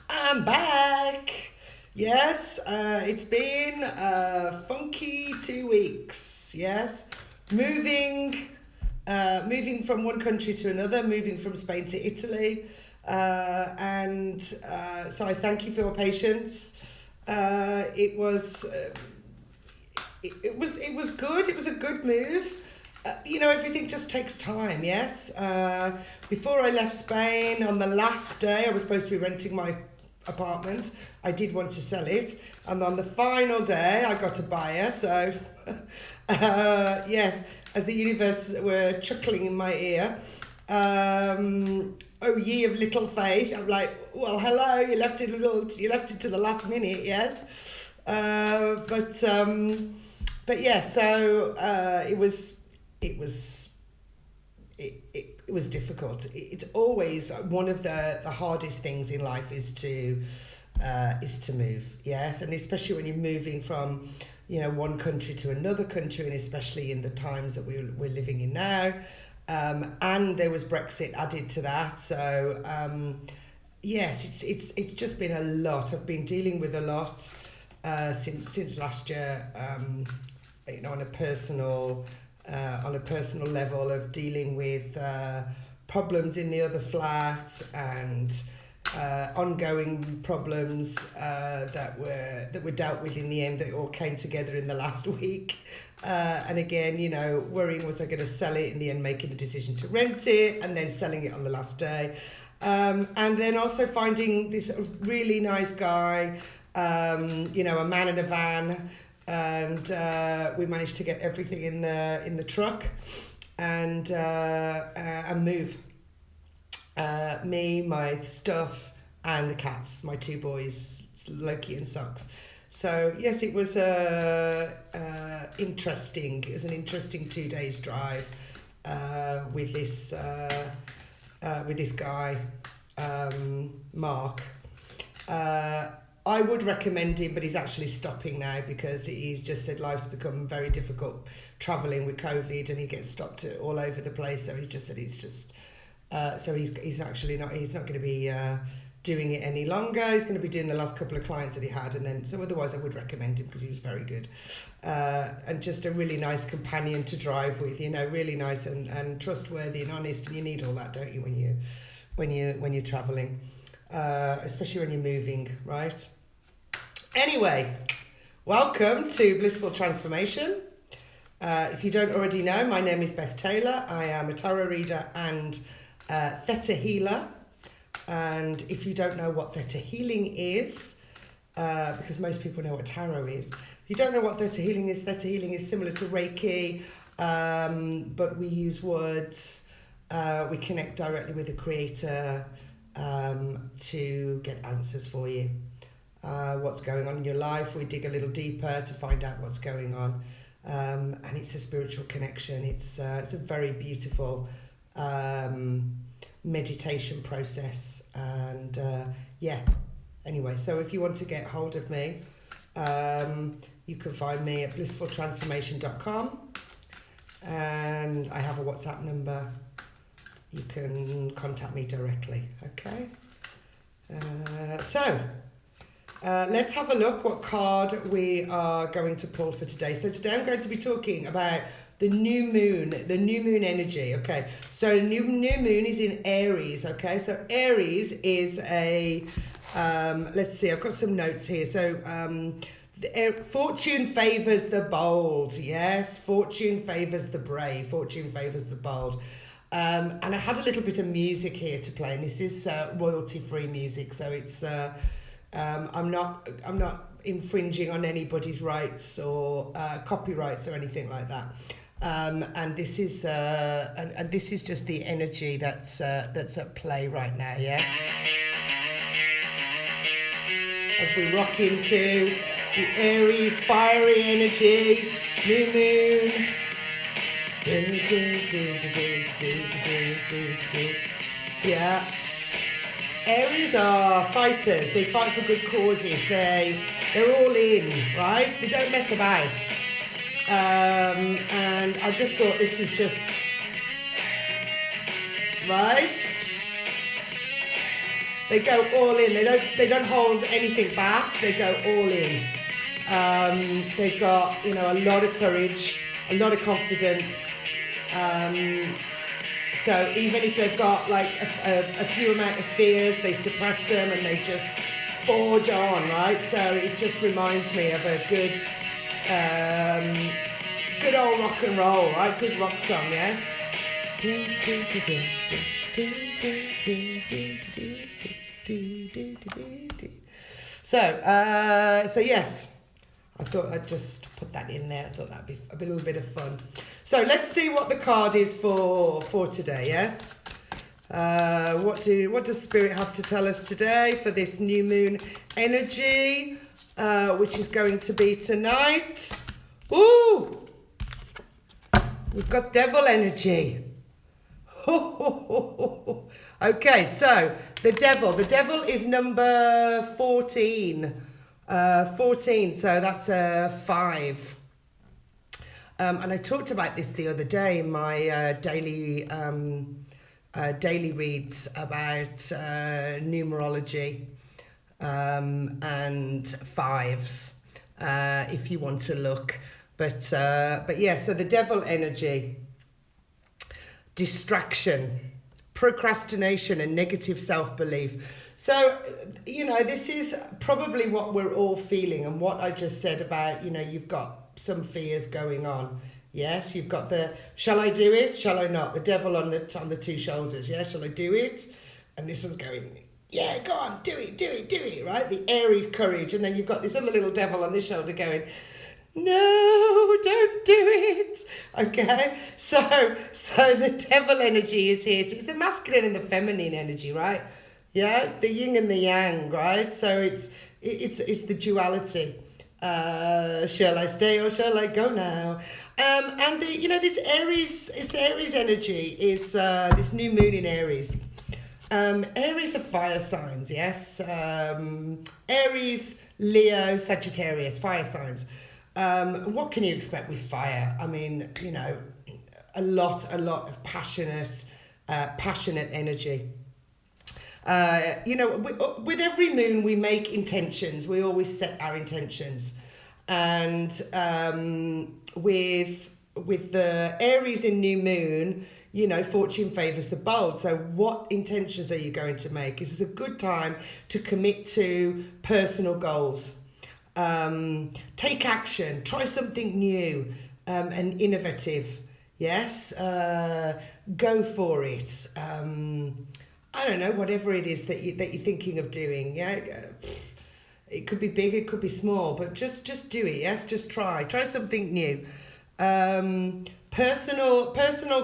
I'm back. Yes, it's been a funky 2 weeks. Yes, moving from one country to another, moving from Spain to Italy, and so I thank you for your patience. It was good. It was a good move. Everything just takes time. Yes. Before I left Spain, on the last day, I was supposed to be renting my apartment. I did want to sell it, and on the final day, I got a buyer. So, yes, as the universe were chuckling in my ear, oh ye of little faith. I'm like, well, hello, you left it to the last minute, yes. But yeah, so it was difficult. It's always one of the hardest things in life is to move, yes, and especially when you're moving from one country to another country, and especially in the times that we're living in now, and there was Brexit added to that. So yes, it's just been a lot. I've been dealing with a lot since last year, on a personal level, of dealing with problems in the other flat, and ongoing problems that were dealt with in the end. That all came together in the last week, and again, worrying, was I going to sell it? In the end, making the decision to rent it, and then selling it on the last day, and then also finding this really nice guy, a man in a van. And we managed to get everything in the truck and move. Me, my stuff, and the cats, my two boys, Loki and Socks. So yes, it was interesting. It was an interesting 2 days drive with this guy, Mark. I would recommend him, but he's actually stopping now because he's just said life's become very difficult travelling with COVID, and he gets stopped all over the place. So he's just said he's not going to be doing it any longer. He's going to be doing the last couple of clients that he had, and then so otherwise I would recommend him because he was very good, and just a really nice companion to drive with. Really nice and trustworthy and honest, and you need all that, don't you, when you're travelling. Especially when you're moving, right? Anyway, welcome to Blissful Transformation. If you don't already know, my name is Beth Taylor. I am a tarot reader and theta healer. And if you don't know what theta healing is, because most people know what tarot is, if you don't know what theta healing is similar to Reiki, but we use words. We connect directly with the creator to get answers for you. What's going on in your life, we dig a little deeper to find out what's going on, and it's a spiritual connection. It's a very beautiful meditation process, and anyway, so if you want to get hold of me, you can find me at blissful-transformation.com, and I have a WhatsApp number. You can contact me directly, okay? So let's have a look what card we are going to pull for today. So today I'm going to be talking about the new moon energy, okay? So new moon is in Aries, okay? So Aries is a, let's see, I've got some notes here. So fortune favours the bold, yes? Fortune favours the brave, fortune favours the bold. And I had a little bit of music here to play, and this is royalty-free music, so it's I'm not infringing on anybody's rights or copyrights or anything like that. And this is just the energy that's at play right now. Yes, as we rock into the Aries fiery energy, new moon. Yeah, Aries are fighters. They fight for good causes. They're all in, right? They don't mess about. And I just thought this was just right. They go all in. They don't hold anything back. They go all in. They've got, you know, a lot of courage, a lot of confidence. So even if they've got like a few amount of fears, they suppress them and they just forge on, right? So it just reminds me of a good old rock and roll, right? Good rock song, yes? So yes, I thought I'd just put that in there. I thought that'd be a little bit of fun. So let's see what the card is for today, yes? What does Spirit have to tell us today for this new moon energy, which is going to be tonight? Ooh! We've got devil energy. Okay, so the devil is number 14. 14, so that's a 5. And I talked about this the other day in my daily reads about numerology and 5s, if you want to look. But yeah, so the devil energy, distraction, procrastination and negative self-belief. So, you know, this is probably what we're all feeling, and what I just said about, you know, you've got some fears going on. Yes, you've got the, shall I do it? Shall I not? The devil on the two shoulders. Yeah, shall I do it? And this one's going, yeah, go on, do it, right? The Aries courage. And then you've got this other little devil on this shoulder going, no, don't do it. Okay, so the devil energy is here. It's a masculine and the feminine energy, right? Yeah, it's the yin and the yang, right? So it's the duality. Shall I stay or shall I go now? And the, you know, this Aries energy is this new moon in Aries. Aries are fire signs, yes. Aries, Leo, Sagittarius, fire signs. What can you expect with fire? I mean, you know, a lot of passionate energy. You know, with every moon we make intentions. We always set our intentions, and with the Aries in new moon, you know, fortune favors the bold. So what intentions are you going to make? This is a good time to commit to personal goals. Take action, try something new and innovative. Yes, go for it. I don't know, whatever it is that you're thinking of doing. Yeah, it could be big, it could be small, but just do it. Yes, just try something new. Personal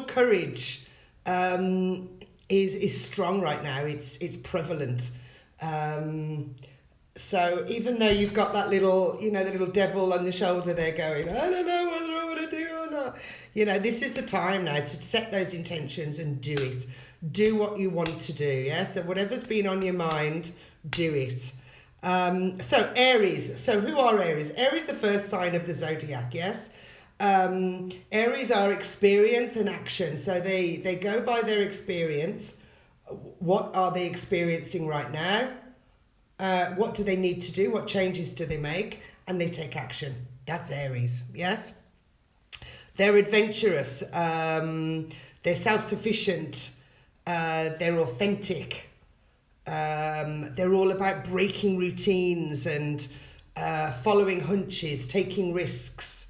courage is strong right now. It's prevalent. So even though you've got that little, you know, the little devil on the shoulder there going, I don't know whether I want to do or not. You know, this is the time now to set those intentions and do it. Do what you want to do, yeah? So whatever's been on your mind, do it. So Aries. So who are Aries? Aries, the first sign of the zodiac, yes? Aries are experience and action. So they go by their experience. What are they experiencing right now? What do they need to do? What changes do they make? And they take action. That's Aries, yes? They're adventurous. They're self-sufficient. They're authentic. They're all about breaking routines and following hunches, taking risks.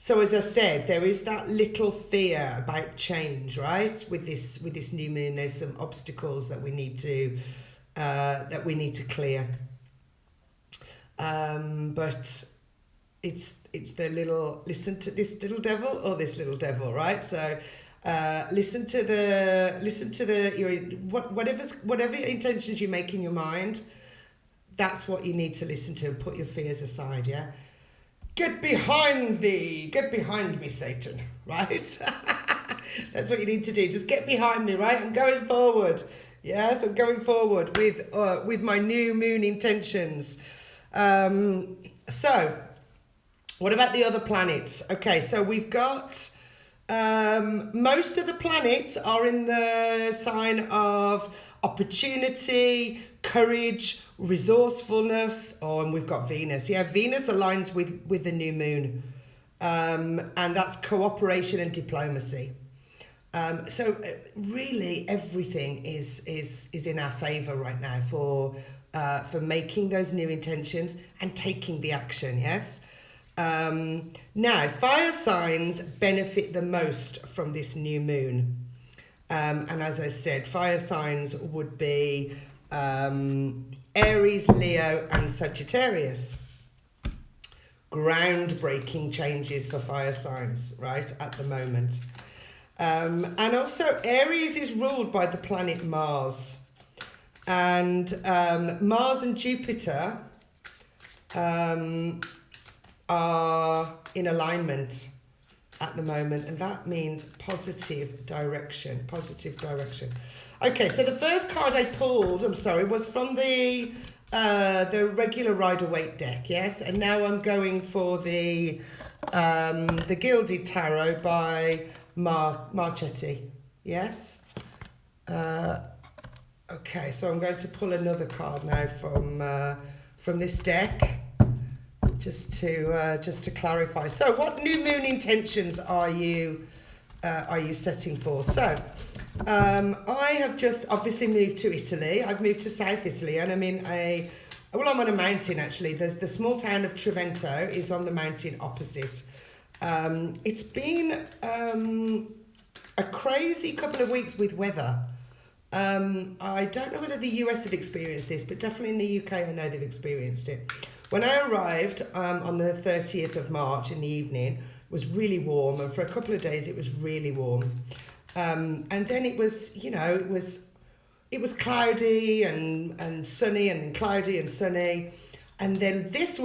So as I said, there is that little fear about change, right? With this new moon, there's some obstacles that we need to clear. But it's the little, listen to this little devil or this little devil, right? So listen to whatever intentions you make in your mind, that's what you need to listen to, and put your fears aside, yeah? Get behind me, Satan, right? That's what you need to do. Just get behind me, right? I'm going forward. Yes, I'm going forward with my new moon intentions. So, what about the other planets? Okay, so we've got Most of the planets are in the sign of opportunity, courage, resourcefulness. Oh, and we've got Venus. Yeah, Venus aligns with the new moon. And that's cooperation and diplomacy. So really everything is in our favor right now for making those new intentions and taking the action. Yes. Now, fire signs benefit the most from this new moon. And as I said, fire signs would be Aries, Leo, and Sagittarius. Groundbreaking changes for fire signs, right, at the moment. And also, Aries is ruled by the planet Mars. And Mars and Jupiter are in alignment at the moment, and that means positive direction. Okay, so the first card I pulled, was from the regular Rider-Waite deck, yes, and now I'm going for the Gilded Tarot by Marchetti, yes. Okay, so I'm going to pull another card now from this deck. Just to clarify. So, what new moon intentions are you setting forth? So, I have just obviously moved to Italy. I've moved to South Italy, and I'm I'm on a mountain actually. There's the small town of Trevento is on the mountain opposite. It's been a crazy couple of weeks with weather. I don't know whether the US have experienced this, but definitely in the UK I know they've experienced it. When I arrived on the 30th of March in the evening, it was really warm, and for a couple of days it was really warm. And then it was, it was cloudy and sunny, and then cloudy and sunny. And then this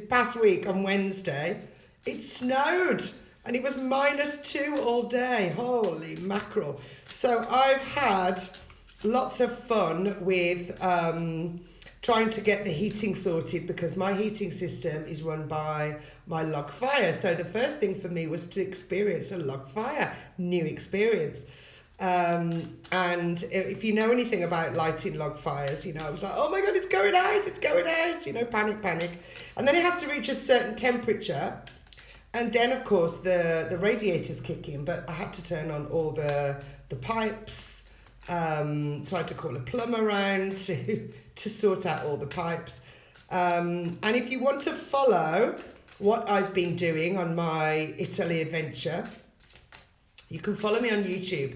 past week on Wednesday, it snowed, and it was -2 all day. Holy mackerel. So I've had lots of fun with trying to get the heating sorted, because my heating system is run by my log fire. So the first thing for me was to experience a log fire, new experience. And if you know anything about lighting log fires, I was like, oh my God, it's going out, panic. And then it has to reach a certain temperature. And then, of course, the radiators kick in, but I had to turn on all the pipes. So I had to call a plumber around to sort out all the pipes. And if you want to follow what I've been doing on my Italy adventure, you can follow me on YouTube.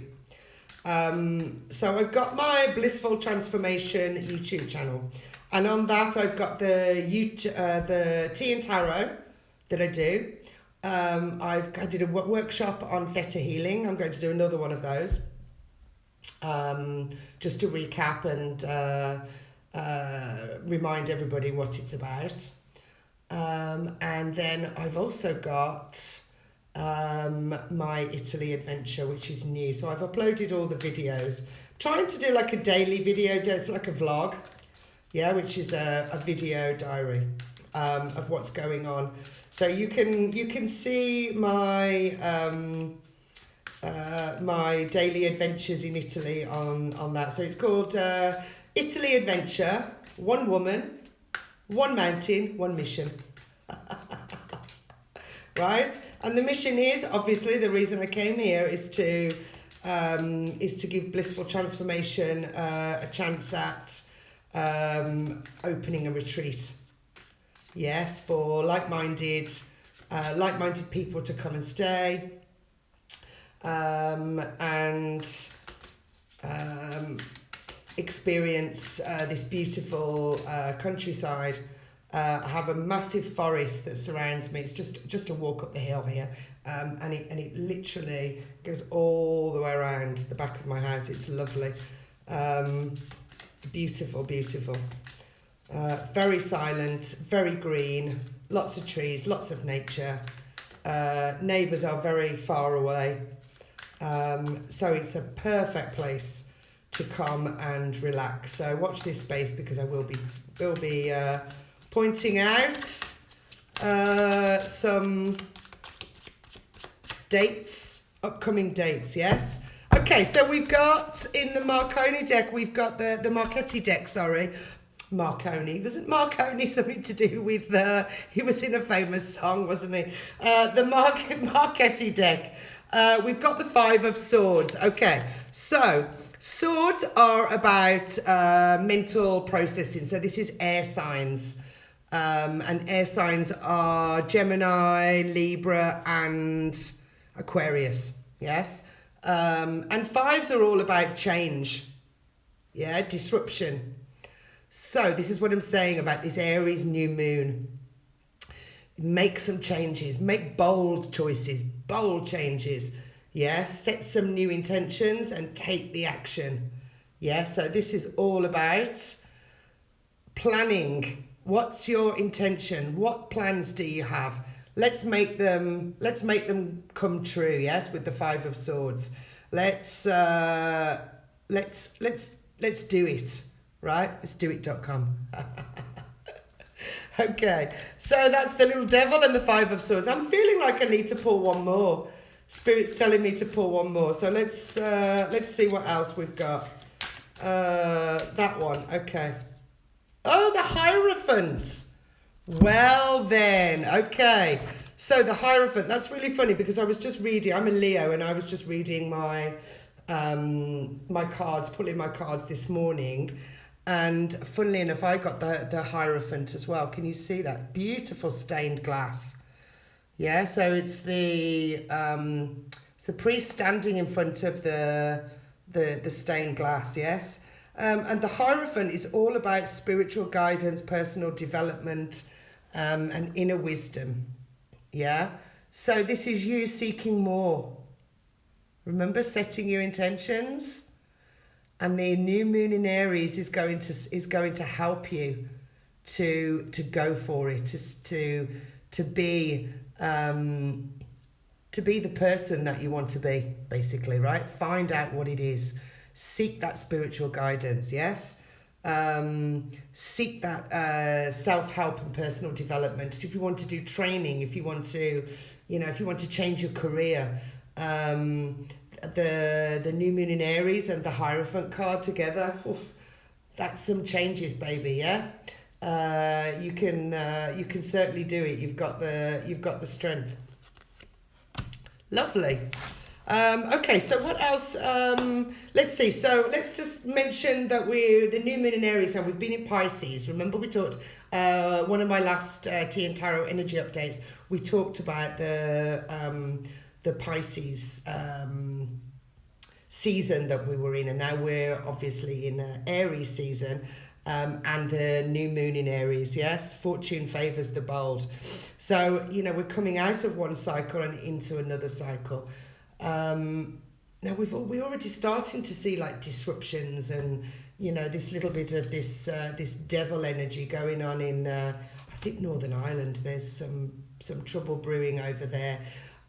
So I've got my Blissful-Transformation YouTube channel. And on that, I've got the Tea and Tarot that I do. I did a workshop on Theta Healing. I'm going to do another one of those. Just to recap and remind everybody what it's about. And then I've also got my Italy adventure, which is new. So I've uploaded all the videos. Trying to do like a daily video, it's like a vlog, which is a video diary of what's going on. So you can see my my daily adventures in Italy on that. So it's called Italy Adventure, One Woman, One Mountain, One Mission. Right? And the mission is, obviously, the reason I came here is to give Blissful Transformation a chance at opening a retreat. Yes, for like-minded people to come and stay. And experience this beautiful countryside. I have a massive forest that surrounds me. It's just a walk up the hill here, and it literally goes all the way around the back of my house. It's lovely, beautiful. Very silent, very green, lots of trees, lots of nature. Neighbours are very far away. So it's a perfect place to come and relax. So watch this space, because I will be pointing out some dates, upcoming dates, yes? Okay, so we've got in the Marconi deck, we've got the Marchetti deck, sorry. Marconi. Wasn't Marconi something to do with, he was in a famous song, wasn't he? The Marchetti deck. We've got the Five of Swords. Okay, so swords are about mental processing. So this is air signs. And air signs are Gemini, Libra, and Aquarius. Yes. And fives are all about change. Yeah, disruption. So this is what I'm saying about this Aries new moon. Make some changes, make bold choices, bold changes. Yeah, set some new intentions and take the action. Yeah, so this is all about planning. What's your intention? What plans do you have? Let's make them come true. Yes, with the Five of Swords. Let's do it. Right? Let's do it.com. Okay, so that's the little devil and the Five of Swords. I'm feeling like I need to pull one more. Spirit's telling me to pull one more. So let's see what else we've got. That one. Okay. Oh, the Hierophant. Well then, okay. So the Hierophant, that's really funny because I was just reading, I'm a Leo, and I was just reading my cards, pulling my cards this morning. And funnily enough, I got the Hierophant as well. Can you see that? Beautiful stained glass. Yeah, so it's the priest standing in front of the stained glass, yes? And the Hierophant is all about spiritual guidance, personal development, and inner wisdom. Yeah? So this is you seeking more. Remember, setting your intentions? And the new moon in Aries is going to help you to go for it, to be the person that you want to be, basically, right? Find out what it is. Seek that spiritual guidance, yes? Seek that self-help and personal development. So if you want to do training, if you want to change your career, the new moon in Aries and the Hierophant card together, that's some changes, baby. Yeah, you can certainly do it. You've got the strength. Lovely. Okay, so what else? Let's see. So let's just mention that we're the new moon in Aries, and we've been in Pisces. Remember, we talked one of my last Tea and Tarot energy updates. We talked about the Pisces season that we were in, and now we're obviously in Aries season, and the new moon in Aries. Yes, fortune favors the bold. So we're coming out of one cycle and into another cycle. Now we're already starting to see like disruptions and this little bit of this devil energy going on in I think Northern Ireland. There's some trouble brewing over there.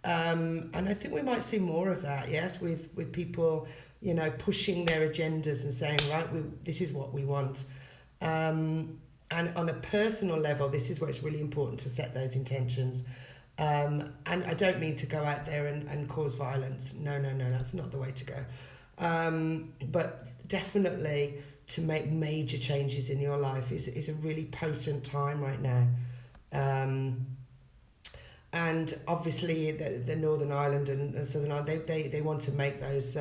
And I think we might see more of that, yes, with people, pushing their agendas and saying, right, this is what we want. And on a personal level, this is where it's really important to set those intentions. And I don't mean to go out there and cause violence. No, that's not the way to go. But definitely to make major changes in your life is a really potent time right now. And obviously the Northern Ireland and Southern Ireland, they want to make those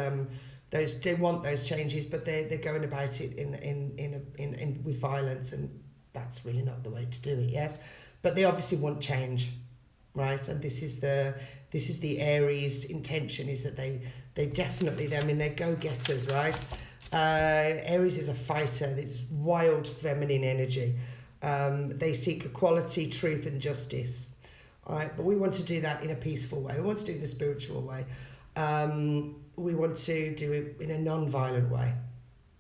they want those changes, but they're going about it in with violence, and that's really not the way to do it. Yes, but they obviously want change, right? And this is the Aries intention, is that they definitely, they're go-getters, right? Aries is a fighter. It's wild feminine energy. They seek equality, truth, and justice. All right, but we want to do that in a peaceful way. We want to do it in a spiritual way. We want to do it in a non-violent way,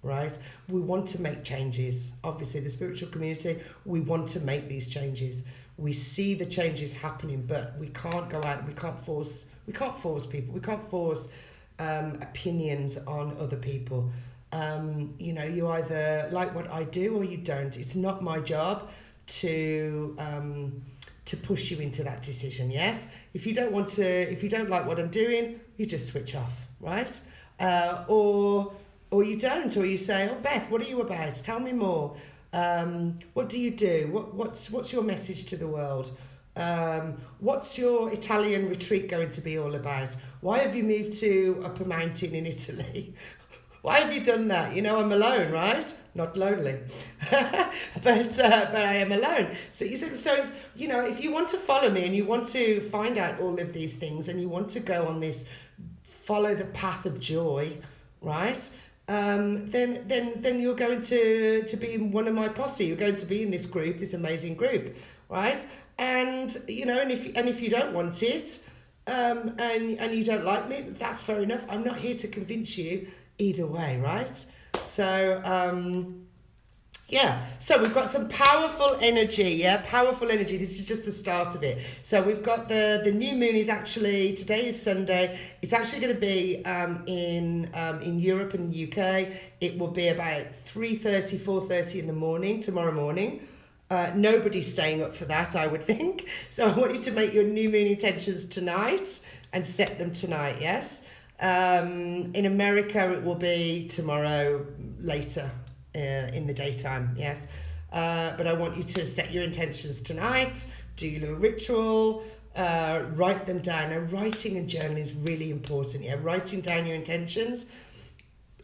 right? We want to make changes. Obviously, the spiritual community, we want to make these changes. We see the changes happening, but we can't go out. We can't force people. We can't force opinions on other people. You either like what I do or you don't. It's not my job to to push you into that decision, yes? If you don't like what I'm doing, you just switch off, right? Or you don't, or you say, oh, Beth, what are you about? Tell me more. What do you do? What's your message to the world? What's your Italian retreat going to be all about? Why have you moved to up a mountain in Italy? Why have you done that? You know, I'm alone, right? Not lonely, but I am alone. So it's, you know, if you want to follow me and you want to find out all of these things and you want to go on this, follow the path of joy, right? Then you're going to be in one of my posse. You're going to be in this group, this amazing group, right? And you know, and if you don't want it, and you don't like me, that's fair enough. I'm not here to convince you either way, right? So yeah, so we've got some powerful energy, powerful energy. This is just the start of it. So we've got the new moon is actually, today is Sunday. It's actually going to be in Europe and UK. It will be about 3:30, 4:30 in the morning, tomorrow morning. Nobody's staying up for that, I would think. So I want you to make your new moon intentions tonight and set them tonight, yes? In America, it will be tomorrow later in the daytime, yes. But I want you to set your intentions tonight, do your little ritual, write them down. Now, writing and journaling is really important, yeah. Writing down your intentions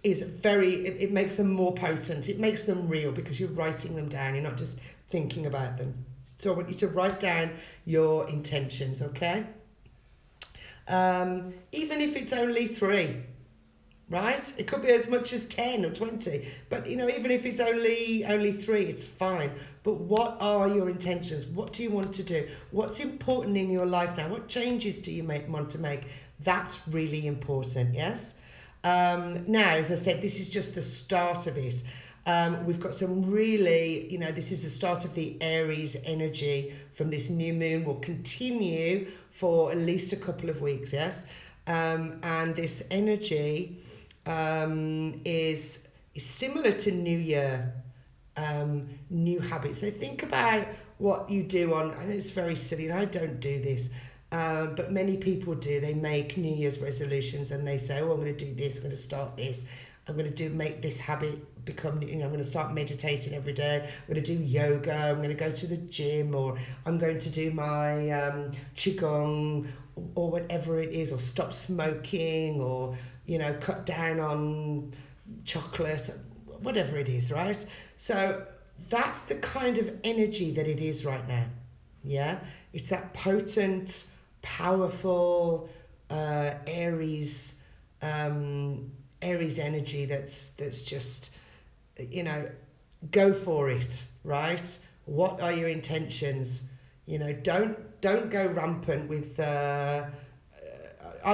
is it makes them more potent. It makes them real because you're writing them down. You're not just thinking about them. So I want you to write down your intentions, okay? Even if it's only 3, right? It could be as much as 10 or 20, but you know, even if it's only 3, it's fine. But what are your intentions? What do you want to do? What's important in your life now? What changes do you want to make? That's really important, yes? Now, as I said, this is just the start of it. We've got some really, you know, this is the start of the Aries energy from this new moon. Will continue for at least a couple of weeks, yes? And this energy is similar to New Year, new habits. So think about what you do I know it's very silly, and I don't do this, but many people do. They make New Year's resolutions and they say, oh, I'm going to do this, I'm going to start this, I'm going to make this habit become, you know, I'm going to start meditating every day, I'm going to do yoga, I'm going to go to the gym, or I'm going to do my qigong, or whatever it is, or stop smoking, or, you know, cut down on chocolate, whatever it is, right? So that's the kind of energy that it is right now, yeah? It's that potent, powerful Aries energy that's just, you know, go for it, right? What are your intentions? You know, don't go rampant with I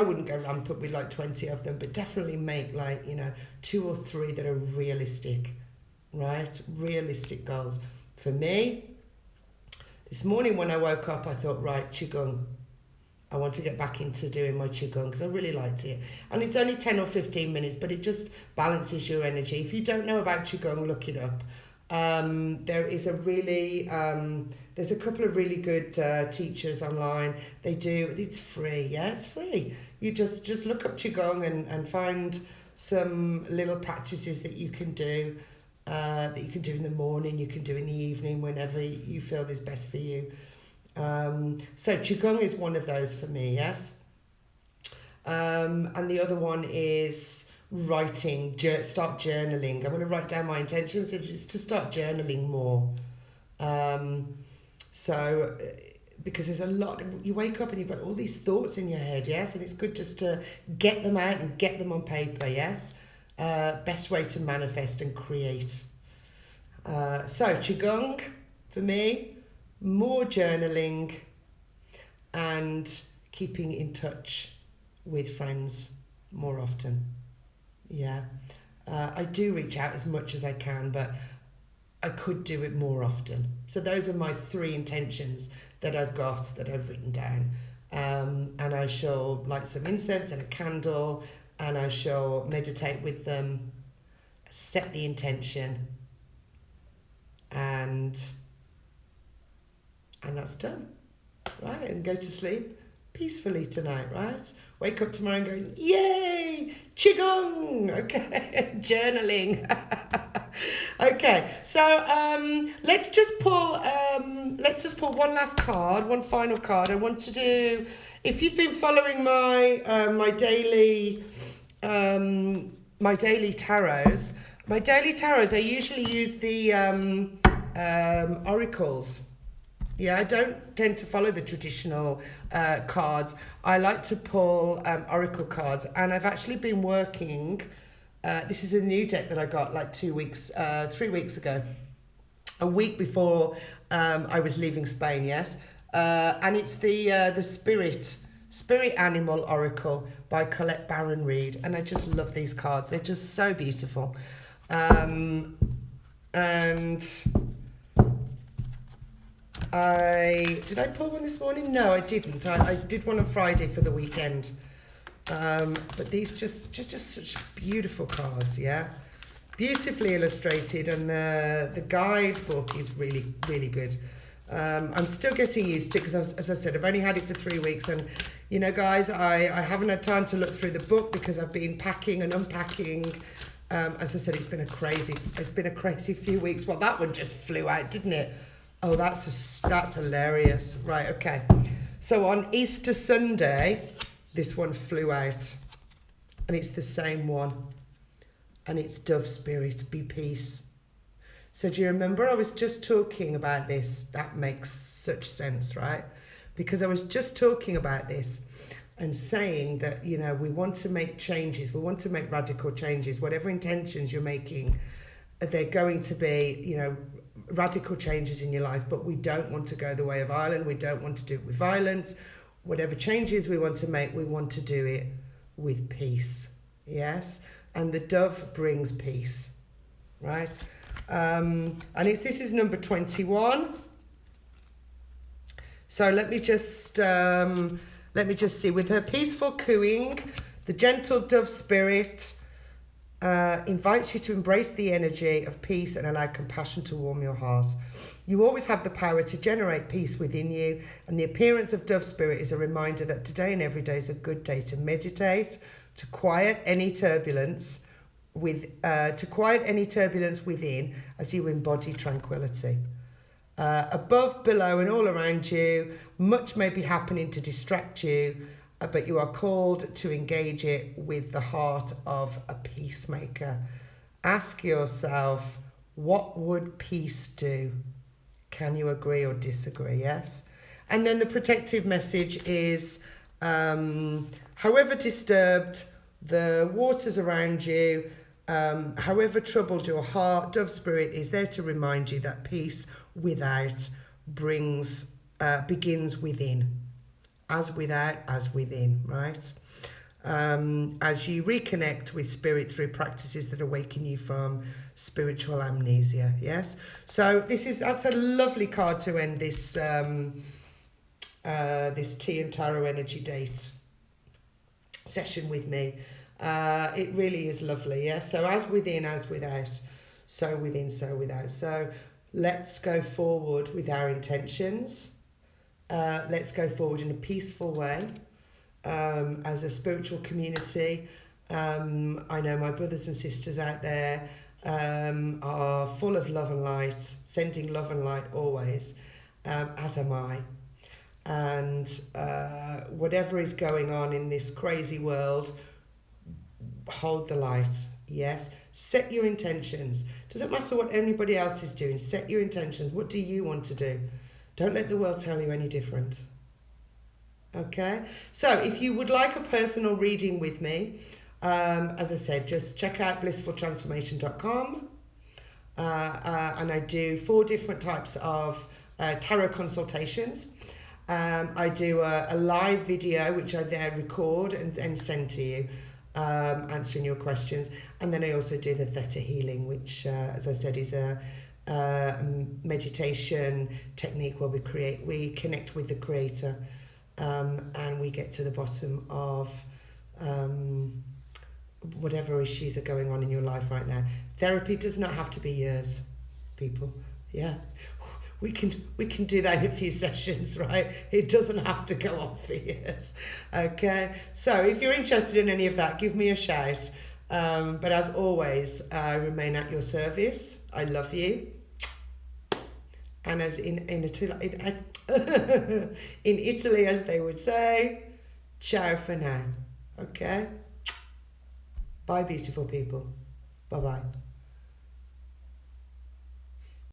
wouldn't go rampant with like 20 of them, but definitely make like, you know, 2 or 3 that are realistic, right? Realistic goals. For me, this morning when I woke up, I thought, right, qigong. I want to get back into doing my qigong because I really liked it. And it's only 10 or 15 minutes, but it just balances your energy. If you don't know about qigong, look it up. There is there's a couple of really good teachers online. It's free, yeah, it's free. You just look up qigong and find some little practices that you can do, in the morning, you can do in the evening, whenever you feel is best for you. So qigong is one of those for me, yes. And the other one is writing, start journaling. I'm going to write down my intentions. It's to start journaling more. So because there's a lot, you wake up and you've got all these thoughts in your head, yes, and it's good just to get them out and get them on paper, yes. Best way to manifest and create. So qigong for me, more journaling and keeping in touch with friends more often. Yeah, I do reach out as much as I can, but I could do it more often. So those are my 3 intentions that I've written down. And I shall light some incense and a candle, and I shall meditate with them, set the intention, and that's done. right? And go to sleep peacefully tonight, right? Wake up tomorrow and go, yay, qigong, okay, journaling. Okay, so let's just pull one last card, one final card. I want to do, if you've been following my daily tarots, I usually use the oracles. Yeah, I don't tend to follow the traditional cards. I like to pull oracle cards, and I've actually been working. This is a new deck that I got like 3 weeks ago, a week before I was leaving Spain. Yes, and it's the Spirit Animal Oracle by Colette Baron Reid, and I just love these cards. They're just so beautiful, and did I pull one this morning? No, I didn't. I did one on Friday for the weekend. But these just such beautiful cards, yeah? Beautifully illustrated, and the guidebook is really, really good. I'm still getting used to it because, as I said, I've only had it for 3 weeks, and you know, guys, I haven't had time to look through the book because I've been packing and unpacking. As I said, it's been a crazy few weeks. Well, that one just flew out, didn't it? Oh, that's hilarious. Right, okay. So on Easter Sunday, this one flew out, and it's the same one, and it's Dove Spirit, be peace. So do you remember I was just talking about this? That makes such sense, right? Because I was just talking about this and saying that, you know, we want to make changes, we want to make radical changes, whatever intentions you're making, they're going to be, you know, radical changes in your life, but we don't want to go the way of Ireland, we don't want to do it with violence. Whatever changes we want to make, we want to do it with peace, yes? And the dove brings peace, right? And this is number 21. So let me just see. With her peaceful cooing, the gentle dove spirit invites you to embrace the energy of peace and allow compassion to warm your heart. You always have the power to generate peace within you, and the appearance of dove spirit is a reminder that today and every day is a good day to meditate, to quiet any turbulence within as you embody tranquility. Above, below, and all around you, much may be happening to distract you, but you are called to engage it with the heart of a peacemaker. Ask yourself, what would peace do? Can you agree or disagree? Yes. And then the protective message is, however disturbed the waters around you, however troubled your heart, Dove Spirit is there to remind you that peace without begins within. As without, as within, right? As you reconnect with spirit through practices that awaken you from spiritual amnesia, yes? So that's a lovely card to end this this tea and tarot energy date session with me. It really is lovely, yeah? So as within, as without, so within, so without. So let's go forward with our intentions. Let's go forward in a peaceful way as a spiritual community. I know my brothers and sisters out there are full of love and light, sending love and light always, as am I. And whatever is going on in this crazy world, hold the light, yes? Set your intentions. Doesn't matter what anybody else is doing, set your intentions. What do you want to do? Don't let the world tell you any different. Okay? So if you would like a personal reading with me, as I said, just check out blissful-transformation.com. And I do 4 different types of tarot consultations. I do a live video, which I then record and send to you, answering your questions. And then I also do the theta healing, which, as I said, is a meditation technique where we connect with the creator, and we get to the bottom of whatever issues are going on in your life right now. Therapy does not have to be years, people. Yeah, we can do that in a few sessions, right? It doesn't have to go on for years. Okay, so if you're interested in any of that, give me a shout. But as always, I remain at your service. I love you. And as in Italy, in Italy, as they would say, ciao for now. Okay? Bye, beautiful people. Bye-bye.